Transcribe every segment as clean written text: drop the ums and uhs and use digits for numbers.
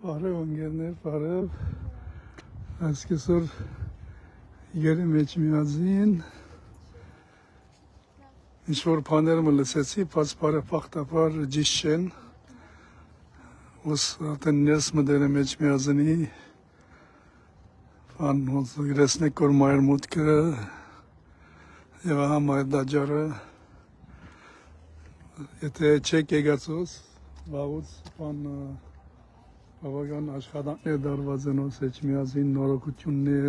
Բարև ընկերներ, բարև։ Այսքեսօր եկել մեջ միածին ինչ-որ բաներ լսեցի, բայց բարեբախտաբար ճիշտ չեն։ Ոս արդեն ներս մտել եմ մեջ միածինի, բան ոնց գրեսնեք որ մայր մուտքը եւ ահա մայր դաջարը։ Եթե չեք եկածոս, վաղուց բան բավական աշխատանքներ դարված են ոնց մեջ միածին նորոգություններ,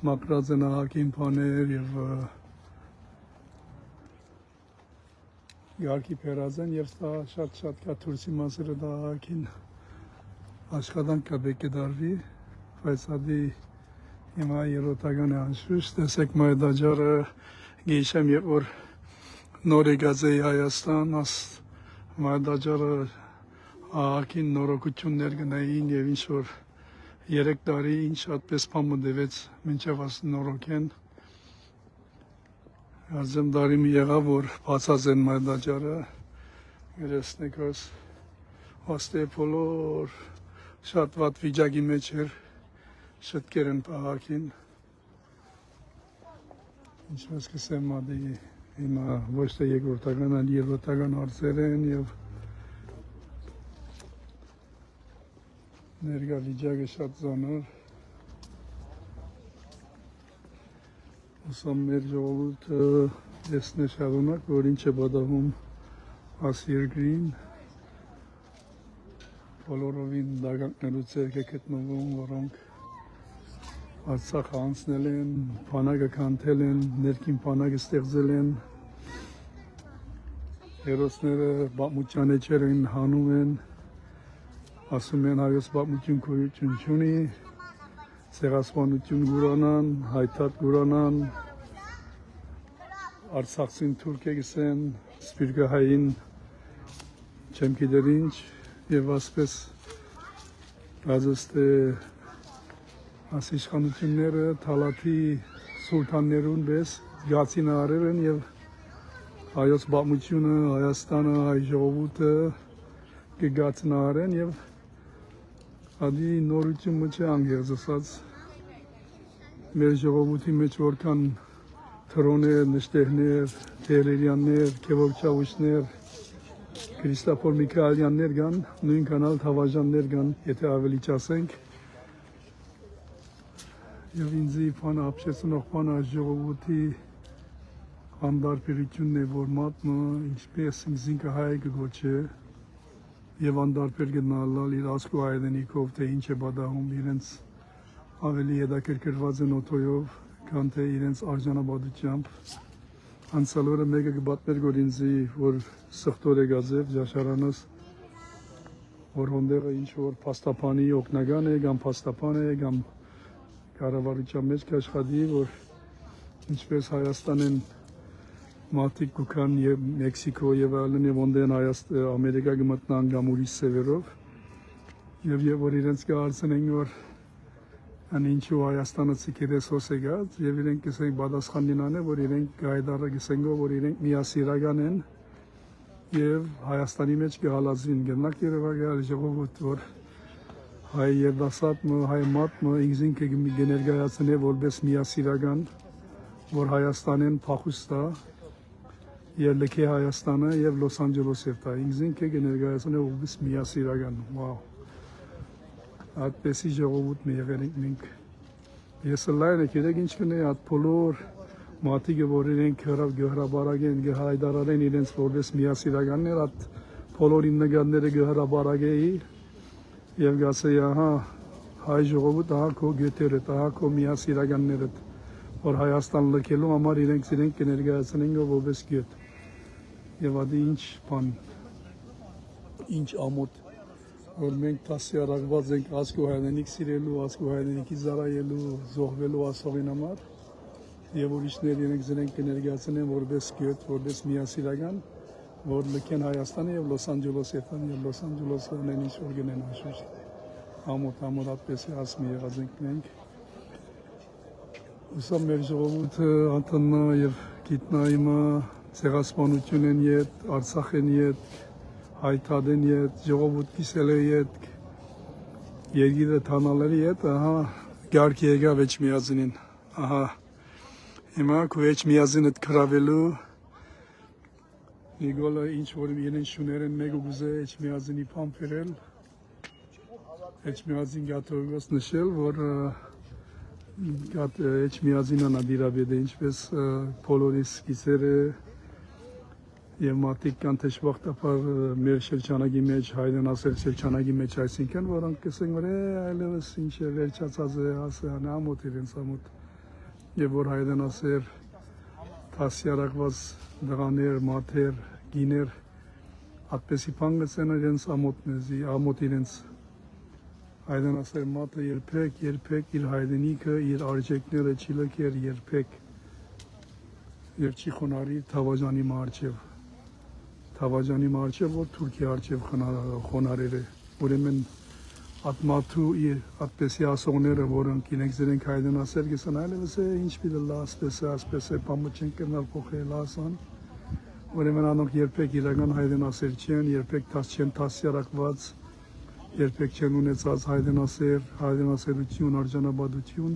մակրած են ահագին բաներ եւ Իհարկե բերած են եւ դա շատ կա թուրսի մասերը դա ահագին աշխատանք կա պետք է դարվի, բայց ադի հիմա երոտական է անշուշտ, տեսեք մայր դաջարը գիշեմ երբ որ նոր եկած էի Հայաստան, մայր դաջարը ահագին նորոգություններ գնային եւ ինչ որ 3 տարի ինչ այդպես բան մտվեց մինչեւ նորոգեն Արժեմ դարի մի եղավ որ բացած են մայր դաջարը գրեսնեք ոստե բոլոր շատ վատ վիճակի մեջ էր շտկեր են ահագին ինչպես կսեմ ադի հիմա ոչ թե երկրորդական այլ երրորդական հարցեր են եւ Ներկա վիճակը շատ ծանր Ուսամ մեր ժողովուրդը տեսնե շարունակ, որ ինչ է պատահում աս երկրին բոլորովին դագանքներուց է գտնվում, որոնք Արցախ անցնել են, բանակը կանթել են, ներքին բանակը ստեղծել են հերոսները բամուճան էջերին հանում են ասում են հայոց բամուջուն քույություն չունի, ցեղասպանություն գուրանան, հայթատ գուրանան, Արցախցին թուրք է գսեն, սպիրկահային չեմ գիտեր ինչ եւ ասպես ռազստե ասիշխանությունները թալաթի սուլտաններուն պես գացին արել են եւ հայոց բամուջունը, Հայաստանը, հայ ժողովուրդը կգացին արեն եւ Ադի նորություն մը չէ անգերձ ասած մեր ժողովրդի մեջ որքան թրոներ, նշտեղներ, Տերերյաններ, Քևոչավուշներ, Քրիստոֆոր Միքայելյաններ կան, նույնքան էլ Թավաժաններ կան, եթե ավելի չասենք եւ ինձի բանը ապշեցնող բանը ժողովրդի անդարբերությունն է որ մատնը ինչպես ինքը հայ կգոչե Եվ անդարբեր գնալալ իր ասկու այդենիքով, թե ինչ է բադահում իրենց ավելի հետաքրքրված են օթոյով, քան թե իրենց արժանապատությամբ։ Անցյալ օրը մեկը կբատներ որ ինձի, որ սխտոր է գազև, ճաշարանս, որ հոնդեղը ինչ որ փաստապանի օգնական է, կամ փաստապան է, կամ կառավարության մեջ կաշխատի, որ ինչպես Հայաստան են Մարտիկ կուքան եւ Մեքսիկո եւ այլն եւ ոնդեն Ամերիկա գմտնան կամ ուրիշ սևերով եւ որ իրենց կհարցնեն որ ան ինչու Հայաստանը ցիկերես հոսեգած եւ իրենք կսեն պատասխանին անե որ իրենք գայդարը կսեն որ իրենք միասիրական են եւ Հայաստանի մեջ կհալածվին գնանք երևակայալ ժողովուրդ որ հայ երդասապը հայ մատնը ինքնին կներկայացնե որպես միասիրական որ Հայաստանեն փախուստա Երլեքի Հայաստանը եւ Լոս Անջելեսը դա ինքնին կներկայացնե որպես միասիրական վաու Այդպեսի ժողովուրդ մի եղել ենք մենք Ես լայնը գիտեք ինչ կնե այդ բոլոր մատիկը որ իրենք գհրաբարագեն գհայդարարեն իրենց որպես միասիրականներ այդ բոլոր նկարները գհրաբարագեի եւ գասեի ահա հայ ժողովուրդ ահա քո գետերը ահա քո միասիրականները որ Հայաստան լքելու համար իրենք կներկայացնեն որպես գետ եւ ադի ինչ բան ինչ ամոթ որ մենք տասյարակված ենք ասկու հայրենիք սիրելու ասկու հայրենիքի զարայելու զոհվելու ասողին համար եւ ուրիշներ իրենք կներկայացնեն որպես գետ որպես միասիրական որ լքեն Հայաստանը եւ Լոս Անջելեսը եւ Լոս Անջելեսը նեն ինչ որ գնեն հաշուշ ամոթ այդպես ասմի եղած ենք մենք Ուսամ մեր ժողովուրդը անտնա եւ գիտնայիմը ցեղասպանություն են յետ, Արցախ են յետ, հայթադեն յետ, ժողովուրդ կիսել է յետ, Երգիրը թանալերի հետ, ահա, գարքի եկավ Էջմիածինին, ահա, հիմա քո Էջմիածինդ կրավելու, Նիկոլը ինչ որ իրեն շուներ են մեկ ու գուզե Էջմիածինի պամպերել, Էջմիածին գաթողիկոս նշել, որ Էջմիածինն ադիրաբեդ է, ինչպես բոլորիս գիսերը և մարդիկ կան թեժբախտապար մեր շրջանագի մեջ, հայդեն ասել շրջանագի մեջ այսինքն, որոնք կսենք, որ այլևս ինչ է վերջացած է, ասեան ամոտ իրենց ամոտ, և որ հայդեն ասել տասյարակված դղաներ, մաթեր, գիներ, ատպեսի պան գծեն իրենց ամոտ իրենց, հայդեն ասել մատը երբեք իր հայդենիքը, իր արջեկները չի լքեր երբեք, և չի խոնարի թավաջանի մարչև, Թավաջանի մարչև, որ Թուրքի արչև խոնարեր է, ուրեմն ատմաթու իր ատպեսի ասողները, որոնք ինենք զրենք հայդեն ասել, գեսան այլևս է, ինչ պիտը լա, ասպես է, պամը չեն կրնալ փոխել ասան, ուրեմն անոնք երբեք իրական հայդեն ասել չեն, երբեք չեն տասյարակված, երբեք չեն ունեցած հայդեն ասելություն, արժանաբադություն,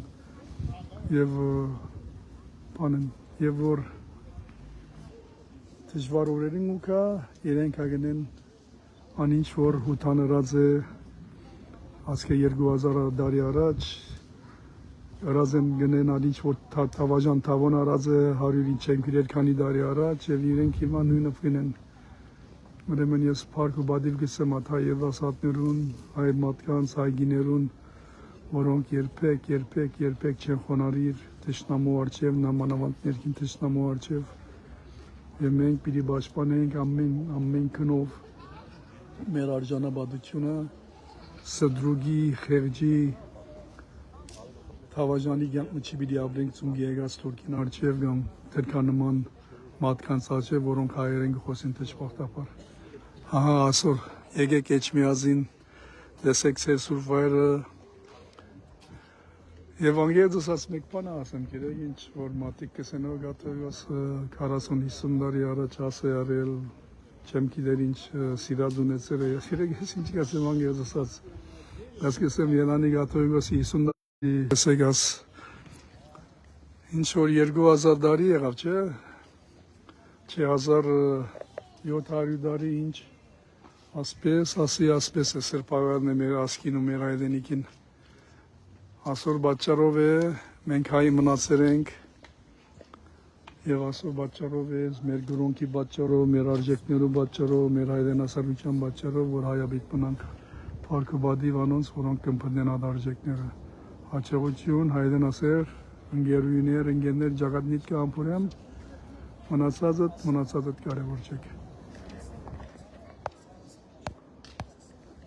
և որ դժվար օրերին ու կա, իրենք հագնեն անինչ որ հութանրած է ասկե 2000 դարի առաջ, ըրած են գնեն անինչ որ թավաժան թավոն արած է 100 չենք իրեր քանի դարի առաջ և իրենք հիմա նույնը գնեն, ուրեմն ես փառք ու բադիվ գսեմ այդ հայ երվասատներուն, հայ մարդկանց, հայ գիներուն, որոնք երբեք չեն խոնարիր թշնամու արջև, նամանավանդ ներքին թշնամու արջև, և մենք պիտի պաշտպանենք ամեն քնով մեր արժանապատվությունը սդրուգի, խեղճի, թավաժանի կյանքը չի պիտի ապրենք ծունգի եկած Թուրքին արջև կամ թրքանման մարդկանց արջև, որոնք հայեր են գխոսին թշպախտապար։ Ահա ասոր եկեք Էջմիածին, տեսեք սեր սուրբ վայրը, Եվ անգեզս ասած մեկ բան ասեմ, գիրեք ինչ որ մարդիկ կսենով գաթողիկոս 40-50 տարի առաջ ասե արել, չեմ գիտեր ինչ սիրած ունեցել է, գիրեք ես ինչ կասեմ անգեզս ասած, ես կսեմ Ելանի գաթողիկոսի 50 տարի տեսեք աս, ինչ որ 2000 տարի եղավ, չէ 1700 տարի ինչ, ասպես է սրպավարն է մեր ասկին ու մեր այդենիքին, Ասոր բաճարով է, մենք հայի մնացեր ենք և ասոր բաճարով է, մեր գրոնքի բաճարով, մեր արժեքներու բաճարով, մեր հայրենասարության բաճարով, որ հայաբիտ մնանք փառքը բադիվ անոնց, որոնք կմփնեն այդ արժեքները։ Հաճեղություն, հայրենասեր, ընկերուհիներ, ընկերներ, ջագատնիտ կամփուրեմ, մնացածդ կարևոր չեք։